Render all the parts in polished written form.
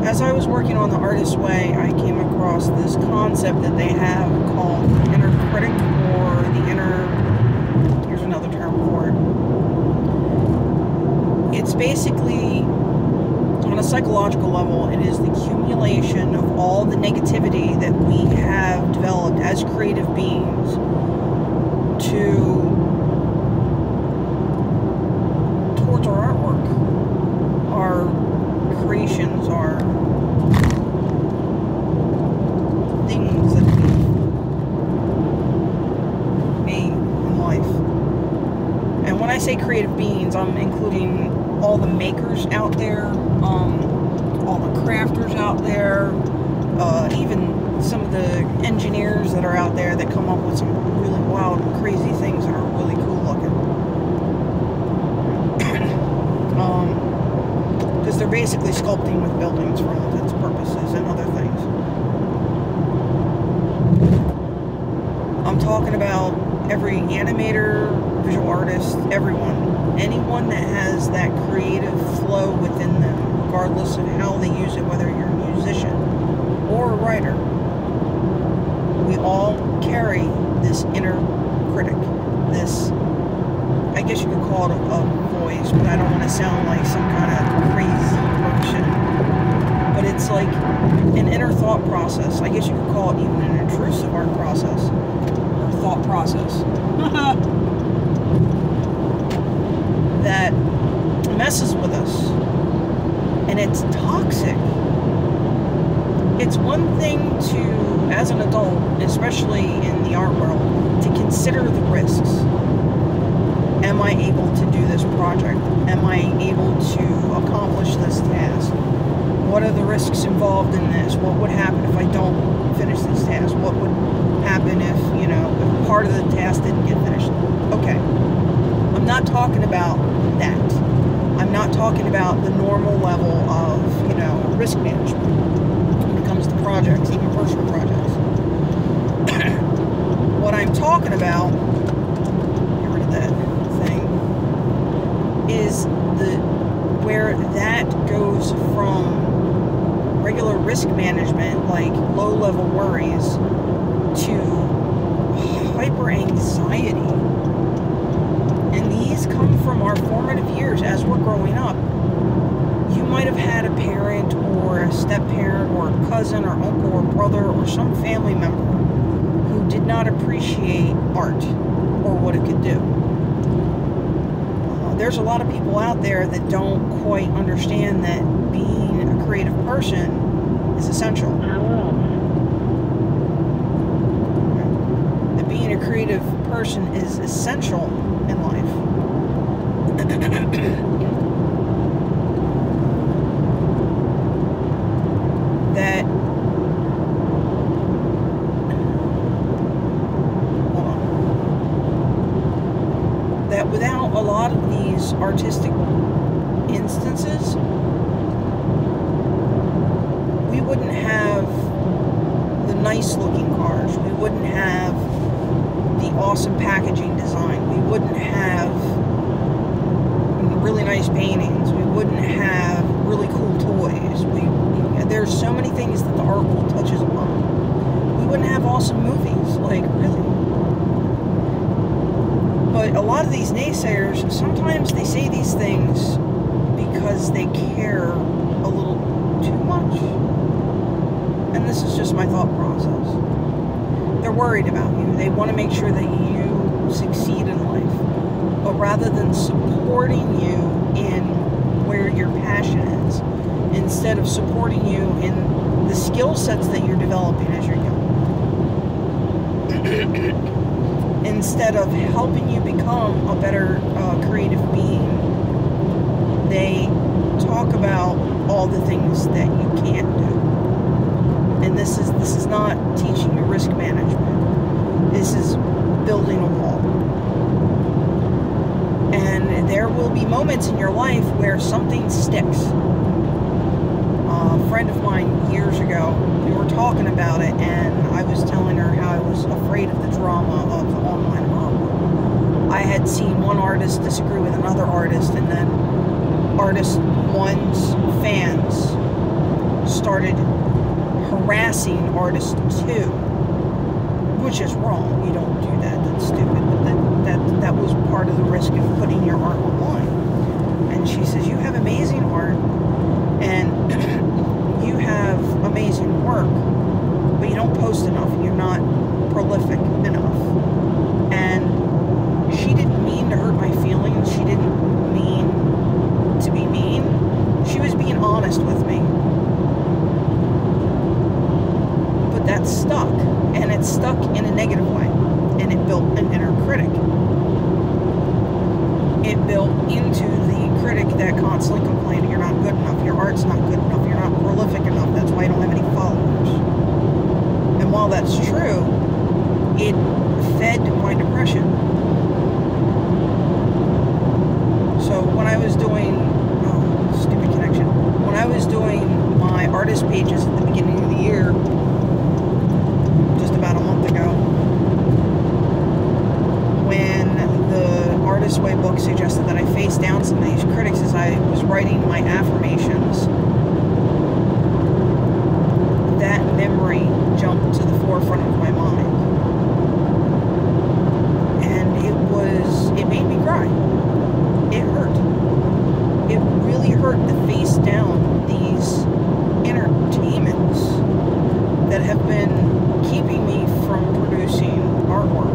as I was working on the Artist's Way, I came across this concept that they have called inner critic, or the inner, here's another term for it. It's basically, on a psychological level, it is the accumulation of all the negativity that we have developed as creative beings towards our artwork, our creations, our things that we've made in life. And when I say creative beings, I'm including all the makers out there, all the crafters out there, even some of the engineers that are out there that come up with some really wild and crazy things that are really cool looking. Because they're basically sculpting with buildings for all intents and purposes and other things. I'm talking about every animator, visual artist, everyone. Anyone that has that creative flow within them, regardless of how they use it, whether you're a musician or a writer. We all carry this inner critic, this, I guess you could call it a voice, but I don't want to sound like some kind of crazy person. But it's like an inner thought process. I guess you could call it even an intrusive art process, or thought process, that messes with us. And it's toxic. It's one thing to, as an adult, especially in the art world, to consider the risks. Am I able to do this project? Am I able to accomplish this task? What are the risks involved in this? What would happen if I don't finish this task? What would happen if, you know, if part of the task didn't get finished? Okay. I'm not talking about that. I'm not talking about the normal level of, you know, risk management when it comes to projects, even personal projects. What I'm talking about, get rid of that thing, is where that goes from regular risk management, like low-level worries, to hyper anxiety. And these come from our formative years as we're growing up. You might have had a parent or a step-parent or a cousin or uncle or brother or some family member who did not appreciate art or what it could do. There's a lot of people out there that don't quite understand that being a creative person is essential. That being a creative person is essential in life. That, hold on, that without a lot of these artistic instances, we wouldn't have the nice looking cars, we wouldn't have the awesome packaging design, we wouldn't have really nice paintings, we wouldn't have really cool toys. There's so many things that the art world touches upon. We wouldn't have awesome movies, like, really. But a lot of these naysayers, sometimes they say these things because they care a little too much. And this is just my thought process. They're worried about you. They want to make sure that you succeed in life. But rather than supporting you in where your passion is, instead of supporting you in the skill sets that you're developing as you're young, instead of helping you become a better creative being, they talk about all the things that you can't do. And this is not teaching you risk management. This is building a wall. And there will be moments in your life where something sticks. A friend of mine years ago, we were talking about it, and I was telling her how I was afraid of the drama of online art. I had seen one artist disagree with another artist, and then artist one's fans started harassing artists too, which is wrong. You don't do that. That's stupid. But that was part of the risk of putting your art online. And she says, you have amazing art, and you have amazing work, but you don't post enough. You're not prolific enough. And she didn't mean to hurt my feelings. She didn't mean to be mean. She was being honest with me. But that stuck, and it stuck in a negative way, and it built an inner critic. It built into the critic that constantly complained, you're not good enough, your art's not good enough, you're not prolific enough, that's why you don't have any followers. And while that's true, it fed my depression. So when I was doing, stupid connection, when I was doing my artist pages at the beginning of the year, just about a month ago, when the Artist Way book suggested that I face down some of these critics as I was writing my affirmations, that memory jumped to the forefront of my mind. And it made me cry. It hurt. It really hurt to face down these inner demons that have been keeping me from producing artwork.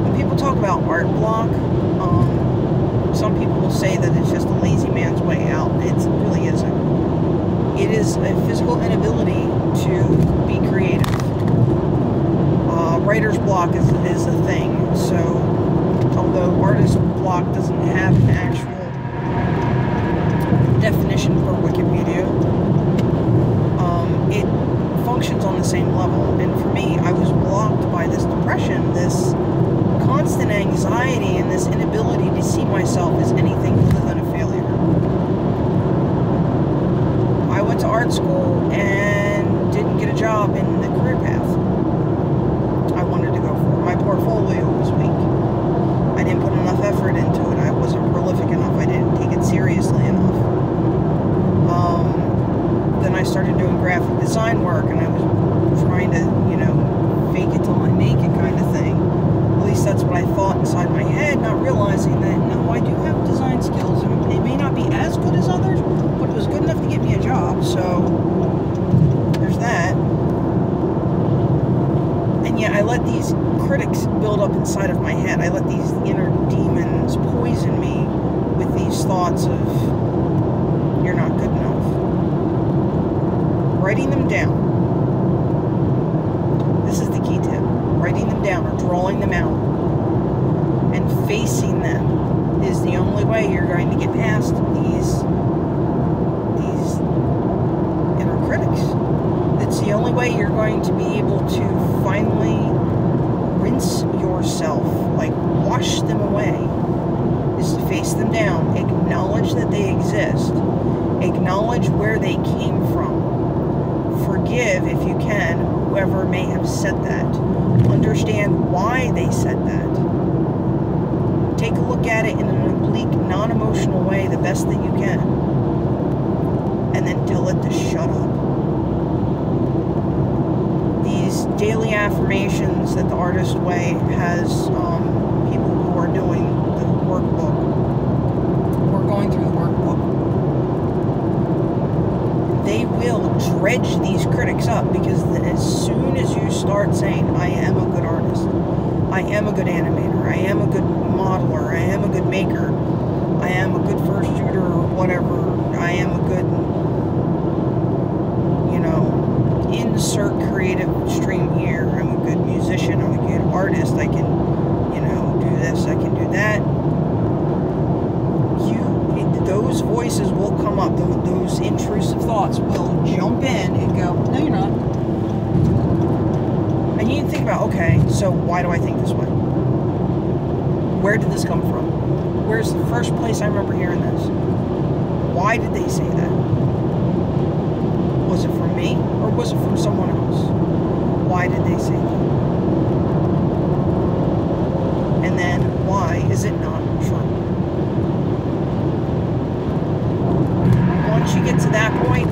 When people talk about art block, some people will say that it's just a lazy man's way out. It really isn't. It is a physical inability to be creative. Writer's block is a thing. So, although artist block doesn't have an actual definition for Wikipedia, it functions on the same level. And for me, I was blocked by this depression, this constant anxiety, and this inability to see myself as anything other than a failure. I went to art school and didn't get a job in the career path I wanted to go for. My portfolio was weak. I didn't put enough effort into it. I wasn't prolific enough. I didn't take it seriously enough. Then I started doing graphic design work, and I was trying to, fake it till I make it kind of thing. At least that's what I thought inside my head, not realizing that, no, I do have design skills. It may not be as good as others, but it was good enough to get me a job, so there's that. And yet I let these critics build up inside of my head. I let these inner demons poison me with these thoughts of, you're not good enough. Writing them down. This is the key tip. Writing them down or drawing them out and facing them is the only way you're going to get past these inner critics. It's the only way you're going to be able to finally rinse yourself, like wash them away, is to face them down, acknowledge that they exist, acknowledge where they came from, forgive, if you can, whoever may have said that, understand why they said that, take a look at it in an oblique, non-emotional way, the best that you can, and then tell it to shut up. These daily affirmations that the Artist Way has, people who are doing the workbook, we're going through the workbook, they will dredge these critics up, because as soon as you start saying, I am a good artist, I am a good animator, I am a good modeler, I am a good maker, I am a good first shooter or whatever, I am a good, insert creative stream here, I'm a good musician, I'm a good artist, I can, do this, I can do that. Those voices will come up, those intrusive thoughts will jump in and go, no, you're not. And you need to think about, okay, so why do I think this way? Where did this come from? Where's the first place I remember hearing this? Why did they say that? Was it from me, or was it from someone else? Why did they say that? And then, why is it not true? Once you get to that point,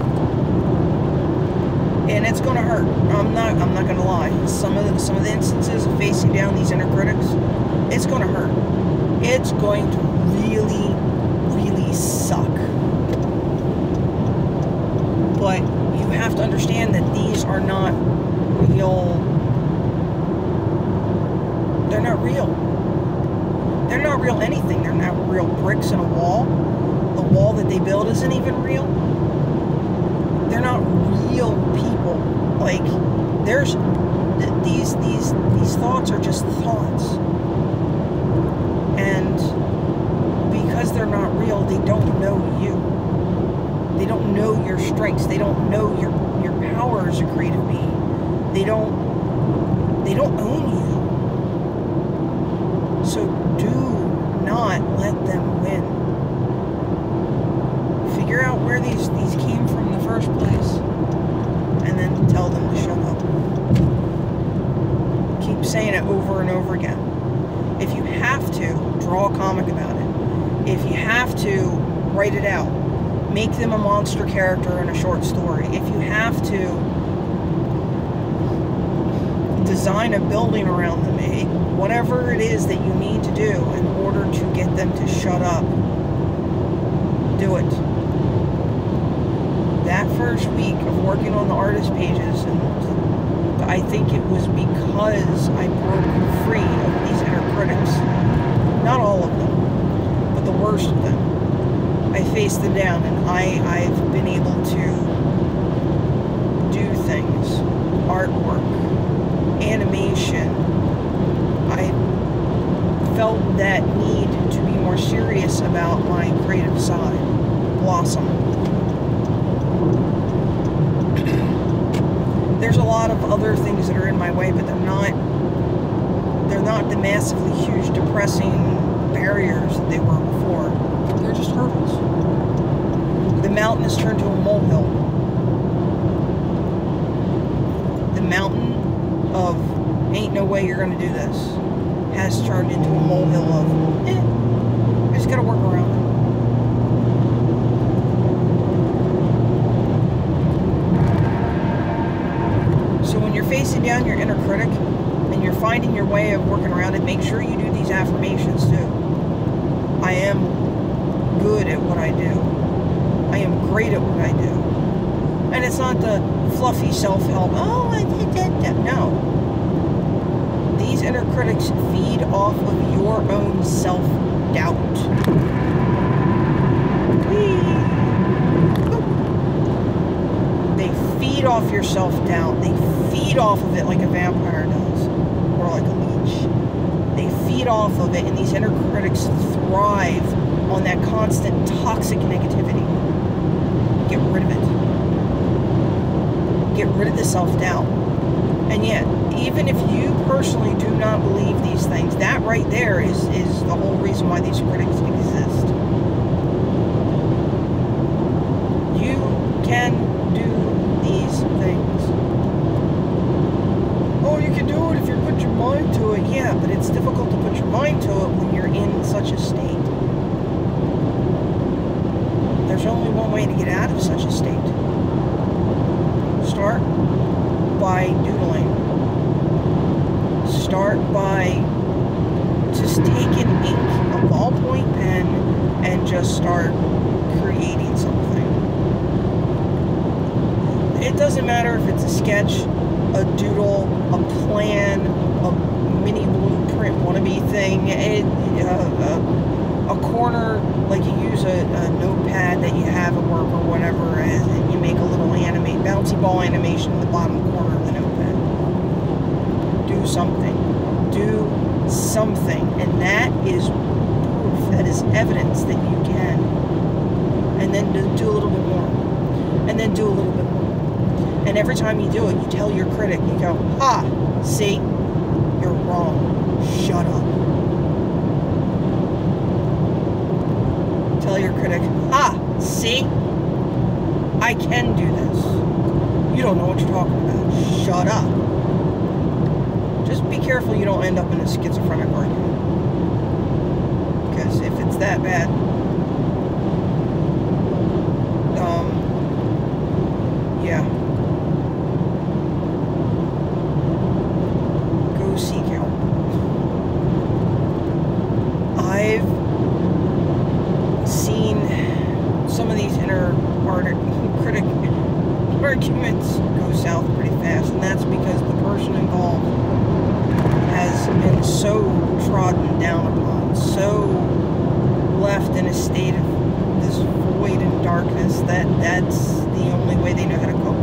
gonna hurt. I'm not gonna lie. Some of the instances of facing down these inner critics, it's gonna hurt. It's going to really, really suck. But you have to understand that these are not real. They're not real. They're not real anything. They're not real bricks in a wall. The wall that they build isn't even real. They're not real people. Like, there's these thoughts are just thoughts. And because they're not real, they don't know you. They don't know your strengths. They don't know your power as a creative being. They don't own you. So do not let them win. Figure out where these came from in the first place, and then tell them to shut up. Keep saying it over and over again. If you have to, draw a comic about it. If you have to, write it out. Make them a monster character in a short story. If you have to, design a building around them. Whatever it is that you need to do in order to get them to shut up, do it. That first week of working on the artist pages, and I think it was because I broke free of these inner critics. Not all of them, but the worst of them. I faced them down, and I've been able to do things, artwork, animation. I felt that need to be more serious about my creative side blossom. There's a lot of other things that are in my way, but they're not the massively huge, depressing barriers that they were before. They're just hurdles. The mountain has turned to a molehill. The mountain of ain't no way you're going to do this has turned into a molehill of, I just got to work around it. So when you're facing down your inner critic and you're finding your way of working around it, make sure you do these affirmations too. I am good at what I do. I am great at what I do. And it's not the fluffy self-help, oh, I did that. No. These inner critics feed off of your own self-doubt. They feed off your self-doubt. They feed off of it like a vampire does, or like a leech. They feed off of it, and these inner critics thrive on that constant toxic negativity. Get rid of it. Get rid of the self-doubt. And yet, even if you personally do not believe these things, that right there is the whole reason why these critics exist. You can do these things. Oh, you can do it if you put your mind to it. Yeah, but it's difficult to put your mind to it when you're in such a state. There's only one way to get out of such a state. Start by doodling. Start by just taking ink, a ballpoint pen, and just start creating something. It doesn't matter if it's a sketch, a doodle, a plan, a mini blueprint wannabe thing, a corner, like you use a notepad that you have at work or whatever, and you make a little bouncy ball animation in the bottom corner of the notepad. Do something. Do something. And that is proof, that is evidence that you can. And then do a little bit more. And then do a little bit more. And every time you do it, you tell your critic, you go, ah, see, you're wrong. Shut up. Tell your critic, ah, see, I can do this. You don't know what you're talking about. Shut up. Just be careful you don't end up in a schizophrenic argument. Because if it's that bad, yeah. arguments go south pretty fast, and that's because the person involved has been so trodden down upon, so left in a state of this void and darkness that that's the only way they know how to cope.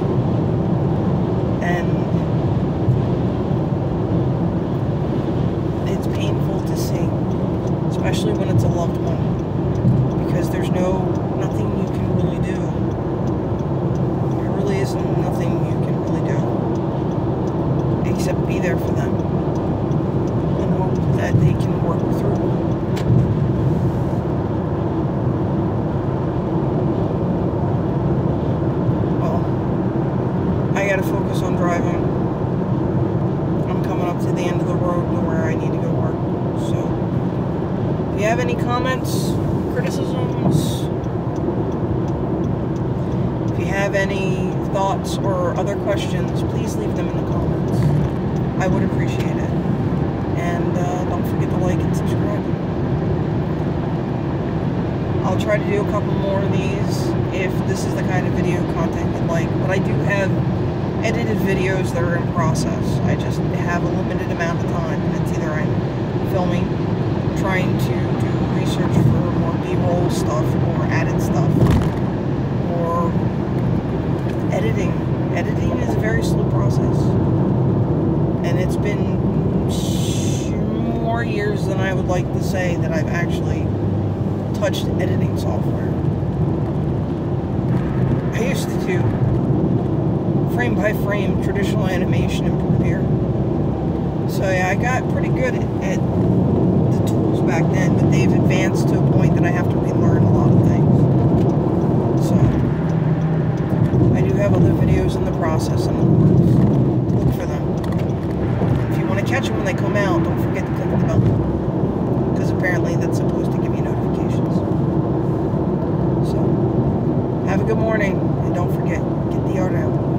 And it's painful to see, especially when it's a loved one, because there's nothing you can really do. There really isn't nothing you can really do except be there for them and hope that they can work through. I gotta focus on driving. I'm coming up to the end of the road to where I need to go work. So, if you have any comments, criticisms, if you have any thoughts or other questions, please leave them in the comments. I would appreciate it. And don't forget to like and subscribe. I'll try to do a couple more of these if this is the kind of video content you'd like. But I do have edited videos that are in process. I just have a limited amount of time, and it's either I'm filming, trying to do research for more B-roll stuff or added stuff, or editing. Editing is a very slow process, and it's been more years than I would like to say that I've actually touched editing software. I used to do frame-by-frame traditional animation in Premiere. So yeah, I got pretty good at the tools back then, but they've advanced to a point that I have to relearn a lot of things. So, I do have other videos in the process and in the works. Look for them. If you want to catch them when they come out, don't forget to click the bell, because apparently that's supposed to give you notifications. So, have a good morning, and don't forget, get the art out.